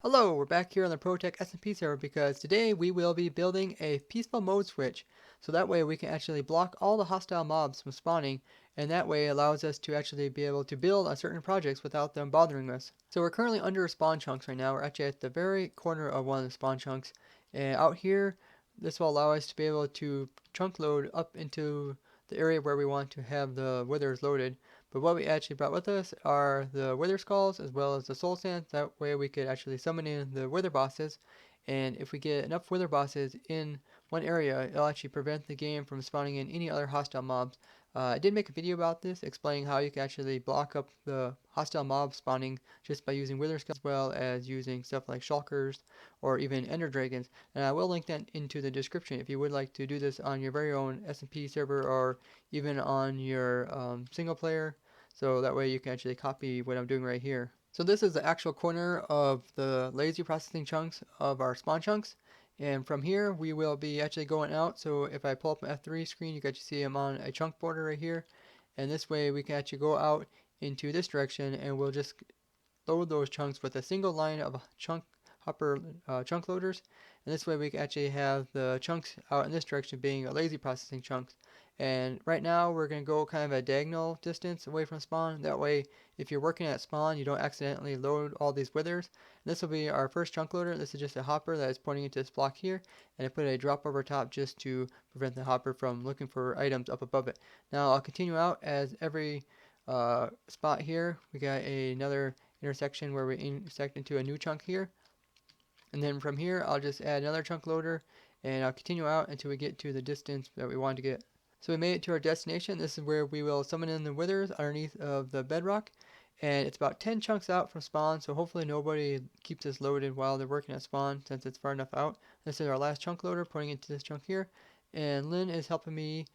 Hello, we're back here on the ProtoTech SMP server because today we will be building a peaceful mode switch. So that way we can actually block all the hostile mobs from spawning, and that way allows us to actually be able to build on certain projects without them bothering us. So we're currently under spawn chunks right now. We're actually at the very corner of one of the spawn chunks. And out here, this will allow us to be able to chunk load up into the area where we want to have the withers loaded. But what we actually brought with us are the wither skulls as well as the soul sands. That way we could actually summon in the wither bosses. And if we get enough wither bosses in one area, it'll actually prevent the game from spawning in any other hostile mobs. I did make a video about this explaining how you can actually block up the hostile mob spawning just by using wither skulls as well as using stuff like shulkers or even ender dragons. And I will link that into the description if you would like to do this on your very own SMP server or even on your single player, so that way you can actually copy what I'm doing right here. So this is the actual corner of the lazy processing chunks of our spawn chunks, and from here we will be actually going out. So if I pull up an F3 screen, you can actually see I'm on a chunk border right here, and this way we can actually go out into this direction and we'll just load those chunks with a single line of chunk hopper chunk loaders, and this way we can actually have the chunks out in this direction being a lazy processing chunks. And right now we're going to go kind of a diagonal distance away from spawn. That way if you're working at spawn you don't accidentally load all these withers. And this will be our first chunk loader. This is just a hopper that is pointing into this block here, and I put a drop over top just to prevent the hopper from looking for items up above it. Now I'll continue out as every spot here. We got another intersection where we intersect into a new chunk here, and then from here I'll just add another chunk loader and I'll continue out until we get to the distance that we want to get. So we made it to our destination. This is where we will summon in the withers underneath of the bedrock, and it's about 10 chunks out from spawn, so hopefully nobody keeps this loaded while they're working at spawn since it's far enough out. This is our last chunk loader pointing into this chunk here, and Lynn is helping me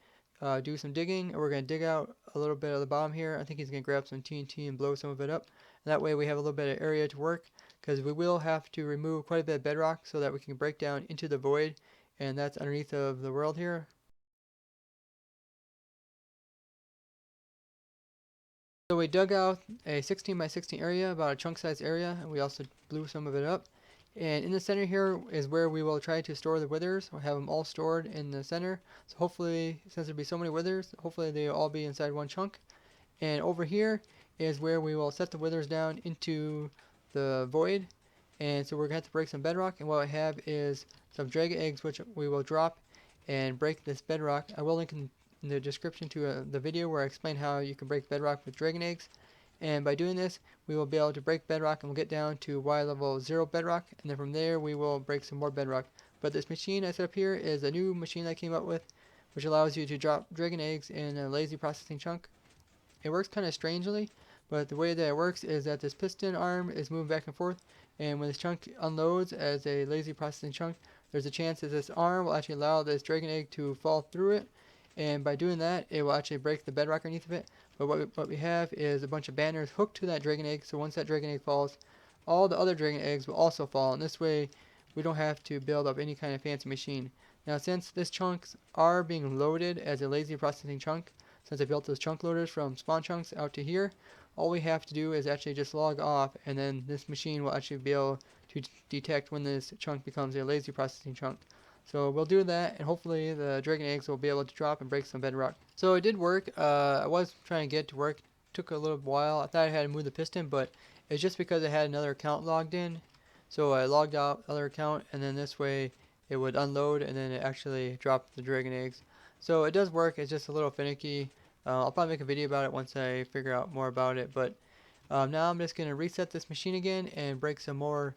do some digging, and we're going to dig out a little bit of the bottom here. I think he's going to grab some TNT and blow some of it up. And that way we have a little bit of area to work, because we will have to remove quite a bit of bedrock so that we can break down into the void, and that's underneath of the world here. So we dug out a 16 by 16 area, about a chunk size area, and we also blew some of it up. And in the center here is where we will try to store the withers. We'll have them all stored in the center. So hopefully, since there'll be so many withers, hopefully they'll all be inside one chunk. And over here is where we will set the withers down into the void. And so we're going to have to break some bedrock. And what I have is some dragon eggs, which we will drop and break this bedrock. I will link in the description to the video where I explain how you can break bedrock with dragon eggs. And by doing this, we will be able to break bedrock and we'll get down to Y level 0 bedrock. And then from there, we will break some more bedrock. But this machine I set up here is a new machine I came up with, which allows you to drop dragon eggs in a lazy processing chunk. It works kind of strangely, but the way that it works is that this piston arm is moving back and forth, and when this chunk unloads as a lazy processing chunk, there's a chance that this arm will actually allow this dragon egg to fall through it, and by doing that it will actually break the bedrock underneath of it. But what we have is a bunch of banners hooked to that dragon egg, so once that dragon egg falls, all the other dragon eggs will also fall, and this way we don't have to build up any kind of fancy machine. Now since these chunks are being loaded as a lazy processing chunk, since I built those chunk loaders from spawn chunks out to here, all we have to do is actually just log off, and then this machine will actually be able to detect when this chunk becomes a lazy processing chunk. So we'll do that, and hopefully the dragon eggs will be able to drop and break some bedrock. So it did work. I was trying to get it to work. It took a little while. I thought I had to move the piston, but it's just because I had another account logged in. So I logged out other account, and then this way it would unload, and then it actually dropped the dragon eggs. So it does work. It's just a little finicky. I'll probably make a video about it once I figure out more about it. But now I'm just going to reset this machine again and break some more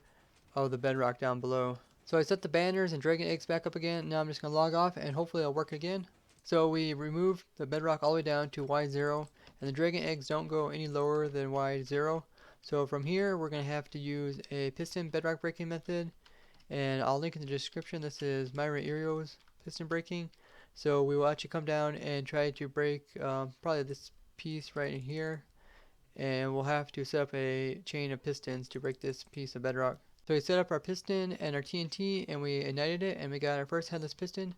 of the bedrock down below. So I set the banners and dragon eggs back up again. Now I'm just going to log off and hopefully it'll work again. So we removed the bedrock all the way down to Y0, and the dragon eggs don't go any lower than Y0. So from here we're going to have to use a piston bedrock breaking method, and I'll link in the description. This is Myra Irio's piston breaking. So we will actually come down and try to break probably this piece right in here, and we'll have to set up a chain of pistons to break this piece of bedrock. So we set up our piston and our TNT, and we ignited it, and we got our first headless piston.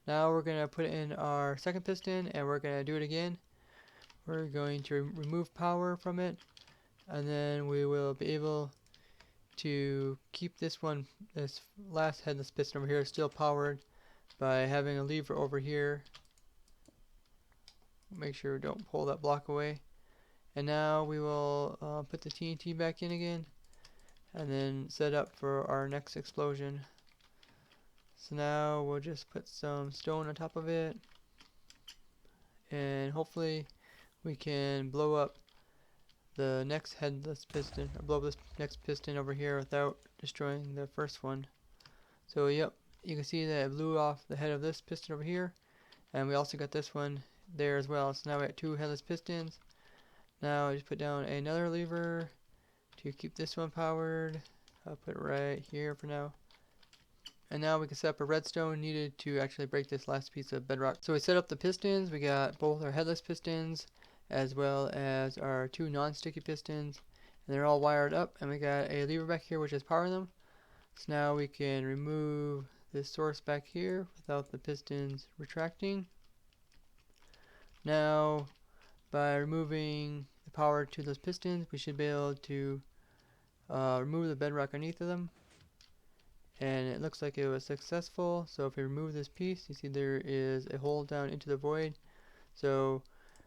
Now we're going to put in our second piston, and we're going to do it again. We're going to remove power from it, and then we will be able to keep this last headless piston over here still powered by having a lever over here. Make sure we don't pull that block away. And now we will put the TNT back in again and then set up for our next explosion. So now we'll just put some stone on top of it, and hopefully we can blow up the next headless piston, or blow up this next piston over here without destroying the first one. So yep, you can see that it blew off the head of this piston over here, and we also got this one there as well. So now we have 2 headless pistons. Now I just put down another lever to keep this one powered. I'll put it right here for now. And now we can set up a redstone needed to actually break this last piece of bedrock. So we set up the pistons. We got both our headless pistons as well as our 2 non-sticky pistons. And they're all wired up, and we got a lever back here which is powering them. So now we can remove this source back here without the pistons retracting. Now by removing the power to those pistons, we should be able to remove the bedrock underneath of them. And it looks like it was successful. So if we remove this piece, you see there is a hole down into the void. So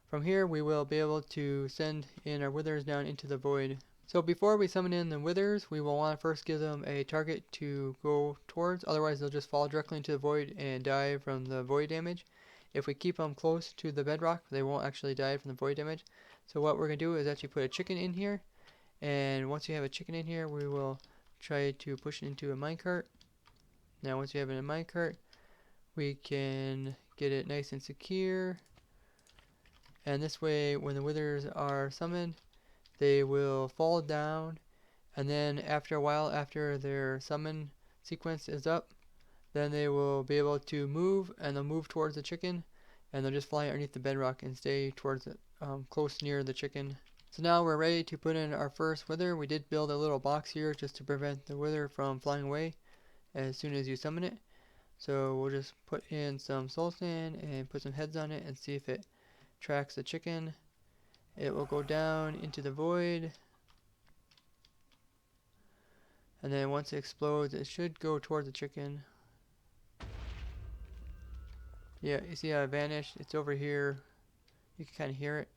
from here we will be able to send in our withers down into the void. So before we summon in the withers, we will want to first give them a target to go towards, otherwise they'll just fall directly into the void and die from the void damage. If we keep them close to the bedrock, they won't actually die from the void damage. So what we're going to do is actually put a chicken in here, and once you have a chicken in here, we will try to push it into a minecart. Now once you have it in a minecart, we can get it nice and secure, and this way when the withers are summoned, they will fall down, and then after a while, after their summon sequence is up, then they will be able to move, and they'll move towards the chicken, and they'll just fly underneath the bedrock and stay towards it, close near the chicken. So now we're ready to put in our first wither. We did build a little box here just to prevent the wither from flying away as soon as you summon it. So we'll just put in some soul sand and put some heads on it and see if it tracks the chicken. It will go down into the void, and then once it explodes, it should go towards the chicken. Yeah, you see how it vanished? It's over here. You can kind of hear it.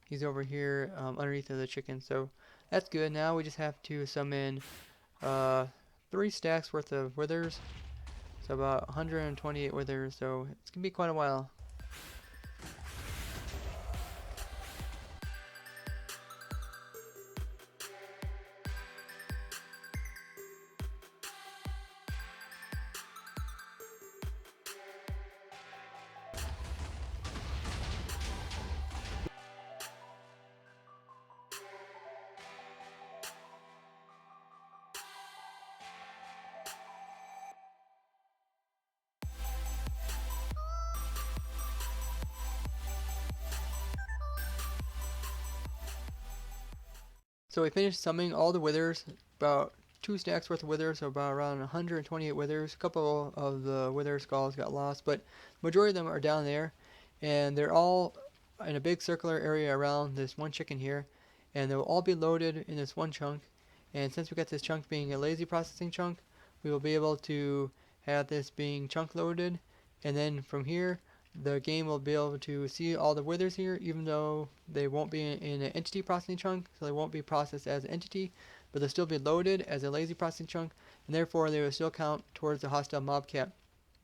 He's over here underneath of the chicken, so that's good. Now we just have to summon 3 stacks worth of withers, so about 128 withers, so it's gonna be quite a while. So we finished summoning all the withers, about 2 stacks worth of withers, so about around 128 withers. A couple of the wither skulls got lost, but majority of them are down there, and they're all in a big circular area around this one chicken here, and they'll all be loaded in this one chunk. And since we got this chunk being a lazy processing chunk, we will be able to have this being chunk loaded, and then from here the game will be able to see all the withers here, even though they won't be in an entity processing chunk, so they won't be processed as an entity, but they'll still be loaded as a lazy processing chunk, and therefore they will still count towards the hostile mob cap.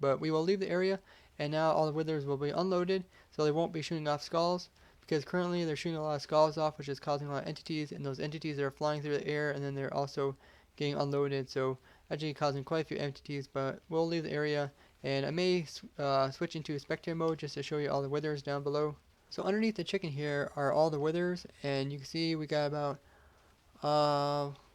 But we will leave the area, and now all the withers will be unloaded, so they won't be shooting off skulls, because currently they're shooting a lot of skulls off, which is causing a lot of entities, and those entities are flying through the air, and then they're also getting unloaded, so actually causing quite a few entities. But we'll leave the area, and I may switch into spectator mode just to show you all the withers down below. So underneath the chicken here are all the withers, and you can see we got about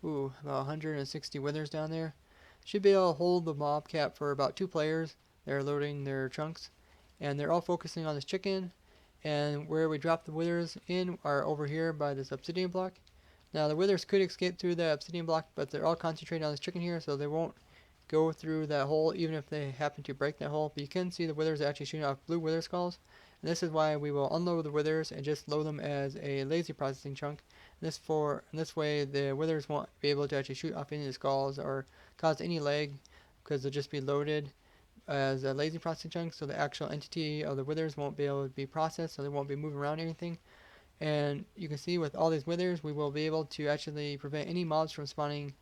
160 withers down there. Should be able to hold the mob cap for about 2 players. They're loading their chunks, and they're all focusing on this chicken, and where we drop the withers in are over here by this obsidian block. Now the withers could escape through the obsidian block, but they're all concentrated on this chicken here, so they won't go through that hole even if they happen to break that hole. But you can see the withers actually shooting off blue wither skulls, and this is why we will unload the withers and just load them as a lazy processing chunk. This way the withers won't be able to actually shoot off any of the skulls or cause any lag, because they'll just be loaded as a lazy processing chunk, so the actual entity of the withers won't be able to be processed, so they won't be moving around or anything. And you can see with all these withers, we will be able to actually prevent any mobs from spawning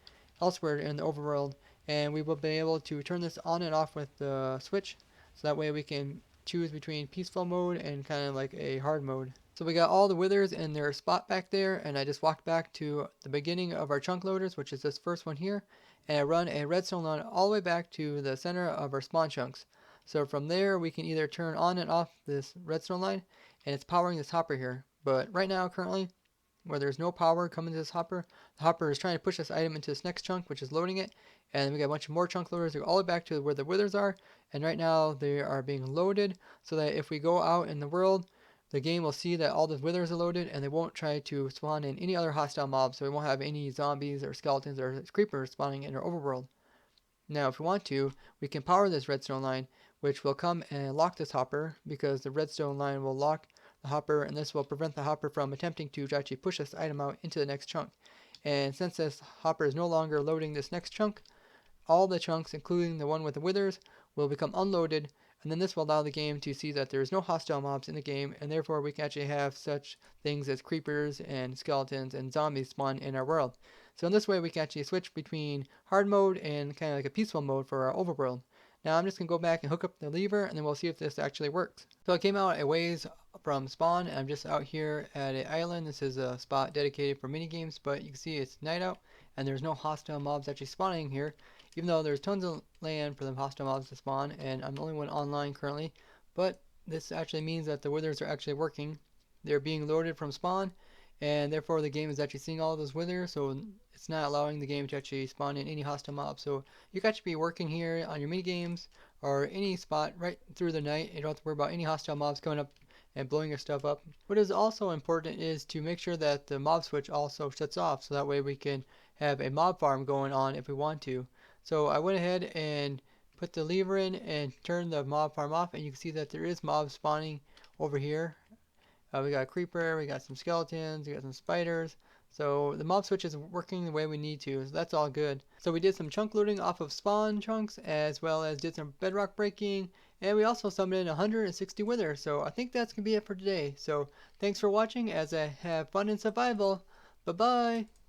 elsewhere in the overworld, and we will be able to turn this on and off with the switch, so that way we can choose between peaceful mode and kind of like a hard mode. So we got all the withers in their spot back there, and I just walked back to the beginning of our chunk loaders, which is this first one here, and I run a redstone line all the way back to the center of our spawn chunks. So from there we can either turn on and off this redstone line, and it's powering this hopper here. But right now, currently, where there's no power coming to this hopper, the hopper is trying to push this item into this next chunk, which is loading it. And we got a bunch of more chunk loaders that go all the way back to where the withers are. And right now, they are being loaded so that if we go out in the world, the game will see that all the withers are loaded, and they won't try to spawn in any other hostile mobs. So we won't have any zombies or skeletons or creepers spawning in our overworld. Now, if we want to, we can power this redstone line, which will come and lock this hopper, because the redstone line will lock the hopper, and this will prevent the hopper from attempting to actually push this item out into the next chunk. And since this hopper is no longer loading this next chunk, all the chunks, including the one with the withers, will become unloaded, and then this will allow the game to see that there is no hostile mobs in the game, and therefore we can actually have such things as creepers and skeletons and zombies spawn in our world. So in this way we can actually switch between hard mode and kind of like a peaceful mode for our overworld. Now I'm just going to go back and hook up the lever, and then we'll see if this actually works. So I came out a ways from spawn, and I'm just out here at an island. This is a spot dedicated for mini games, but you can see it's night out, and there's no hostile mobs actually spawning here, even though there's tons of land for the hostile mobs to spawn, and I'm the only one online currently. But this actually means that the withers are actually working. They're being loaded from spawn, and therefore the game is actually seeing all those withers, so it's not allowing the game to actually spawn in any hostile mobs. So you can actually be working here on your mini games or any spot right through the night. You don't have to worry about any hostile mobs coming up and blowing your stuff up. What is also important is to make sure that the mob switch also shuts off, so that way we can have a mob farm going on if we want to. So I went ahead and put the lever in and turned the mob farm off, and you can see that there is mobs spawning over here. We got a creeper, we got some skeletons, we got some spiders. So the mob switch is working the way we need to, so that's all good. So we did some chunk looting off of spawn chunks, as well as did some bedrock breaking, and we also summoned in 160 withers. So I think that's going to be it for today. So thanks for watching as I have fun in survival. Bye bye!